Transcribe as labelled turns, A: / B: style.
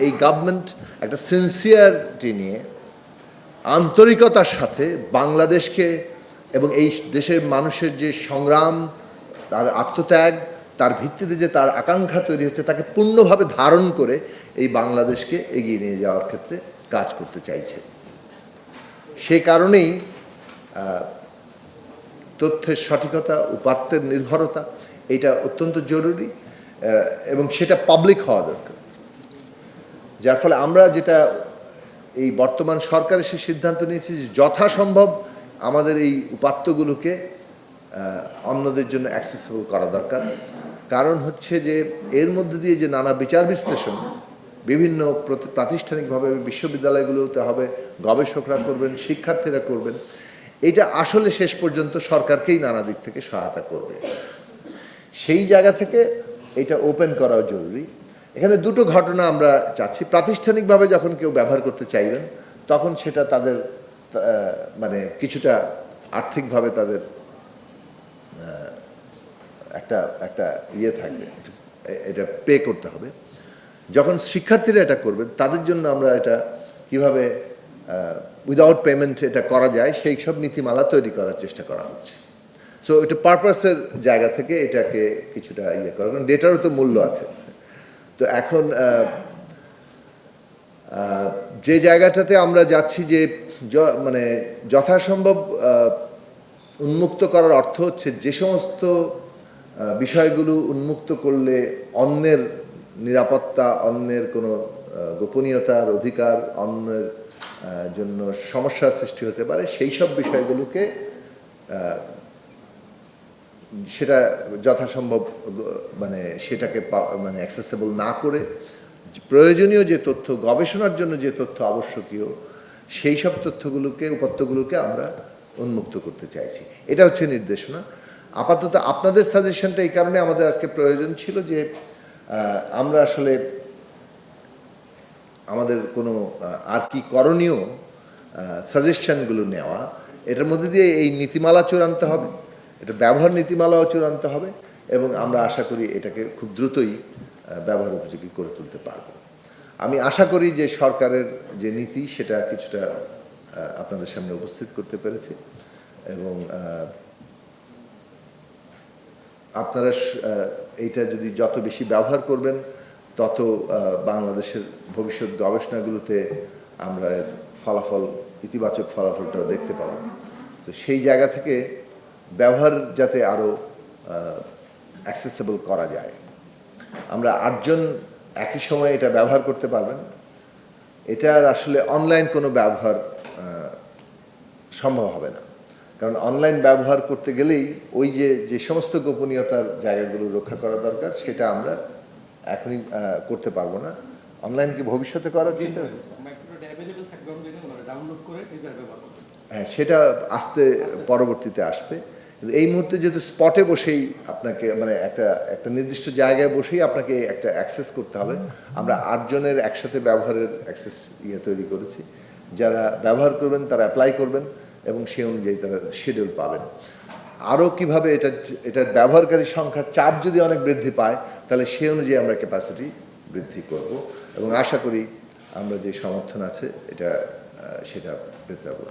A: এই গভর্নমেন্ট একটা সিনসিয়ারিটি নিয়ে আন্তরিকতার সাথে বাংলাদেশকে এবং এই দেশের মানুষের যে সংগ্রাম, তার আত্মত্যাগ, তার ভিত্তিতে যে তার আকাঙ্ক্ষা তৈরি হচ্ছে, তাকে পূর্ণভাবে ধারণ করে এই বাংলাদেশকে এগিয়ে নিয়ে যাওয়ার ক্ষেত্রে কাজ করতে চাইছে। সেই কারণেই তথ্যের সঠিকতা, উপাত্তের নির্ভরতা এটা অত্যন্ত জরুরি এবং সেটা পাবলিক হওয়া দরকার। যার ফলে আমরা যেটা এই বর্তমান সরকারের সে সিদ্ধান্ত নিয়েছি যে যথাসম্ভব আমাদের এই উপাত্তগুলোকে অন্যদের জন্য অ্যাক্সেসিবল করা দরকার। কারণ হচ্ছে যে এর মধ্যে দিয়ে যে নানা বিচার বিশ্লেষণ বিভিন্ন প্রাতিষ্ঠানিকভাবে বিশ্ববিদ্যালয়গুলোতে হবে, গবেষকরা করবেন, শিক্ষার্থীরা করবেন, এটা আসলে শেষ পর্যন্ত সরকারকেই নানা দিক থেকে সহায়তা করবে। সেই জায়গা থেকে এটা ওপেন করাও জরুরি। এখানে দুটো ঘটনা আমরা চাচ্ছি। প্রাতিষ্ঠানিকভাবে যখন কেউ ব্যবহার করতে চাইবেন তখন সেটা তাদের মানে কিছুটা আর্থিকভাবে তাদের একটা ইয়ে থাকবে, এটা পে করতে হবে। যখন শিক্ষার্থীরা এটা করবেন তাদের জন্য আমরা এটা কিভাবে উইদাউট পেমেন্ট এটা করা যায় সেই সব নীতিমালা তৈরি করার চেষ্টা করা হচ্ছে। সো এটা পারপাসের জায়গা থেকে এটাকে কিছুটা ইয়ে করা, কারণ ডেটারও তো মূল্য আছে। তো এখন যে জায়গাটাতে আমরা যাচ্ছি যে মানে যথাসম্ভব উন্মুক্ত করার অর্থ হচ্ছে যে সমস্ত বিষয়গুলো উন্মুক্ত করলে অন্যের নিরাপত্তা, অন্যের কোনো গোপনীয়তার অধিকার, অন্যের জন্য সমস্যার সৃষ্টি হতে পারে, সেই সব বিষয়গুলোকে সেটা যথাসম্ভব মানে সেটাকে মানে অ্যাক্সেসেবল না করে প্রয়োজনীয় যে তথ্য, গবেষণার জন্য যে তথ্য আবশ্যকীয় সেই সব তথ্যগুলোকে, উপাত্তগুলোকে আমরা উন্মুক্ত করতে চাইছি। এটা হচ্ছে নির্দেশনা। আপাতত আপনাদের সাজেশনটা এই কারণে আমাদের আজকে প্রয়োজন ছিল যে আমরা আসলে আমাদের কোনো আর কি করণীয় সাজেশনগুলো নেওয়া, এটার মধ্যে দিয়ে এই নীতিমালা চূড়ান্ত হবে, এটা ব্যবহার নীতিমালাও চূড়ান্ত হবে এবং আমরা আশা করি এটাকে খুব দ্রুতই ব্যবহার উপযোগী করে তুলতে পারব। আমি আশা করি যে সরকারের যে নীতি সেটা কিছুটা আপনাদের সামনে উপস্থিত করতে পেরেছে এবং আপনারা এইটা যদি যত বেশি ব্যবহার করবেন তত বাংলাদেশের ভবিষ্যৎ গবেষণাগুলোতে আমরা ফলাফল, ইতিবাচক ফলাফলটাও দেখতে পাবো। তো সেই জায়গা থেকে ব্যবহার যাতে আরও অ্যাক্সেসেবল করা যায়। আমরা 8 জন একই সময়ে এটা ব্যবহার করতে পারবেন। এটার আসলে অনলাইন কোনো ব্যবহার সম্ভব হবে না, কারণ অনলাইন ব্যবহার করতে গেলেই ওই যে সমস্ত গোপনীয়তার জায়গাগুলো রক্ষা করা দরকার সেটা আমরা এখনই করতে পারবো না। অনলাইন কি ভবিষ্যতে করার চেষ্টা? হ্যাঁ, সেটা আসতে পরবর্তীতে আসবে। কিন্তু এই মুহূর্তে যেহেতু স্পটে বসেই আপনাকে মানে একটা নির্দিষ্ট জায়গায় বসেই আপনাকে একটা অ্যাক্সেস করতে হবে, আমরা 8 জনের একসাথে ব্যবহারের অ্যাক্সেস তৈরি করেছি। যারা ব্যবহার করবেন তারা অ্যাপ্লাই করবেন এবং সেই অনুযায়ী তারা শিডিউল পাবেন। আরও কীভাবে এটার ব্যবহারকারীর সংখ্যার চাপ যদি অনেক বৃদ্ধি পায় তাহলে সেই অনুযায়ী আমরা ক্যাপাসিটি বৃদ্ধি করব এবং আশা করি আমরা যে সমর্থন আছে সেটা পেতে পারব।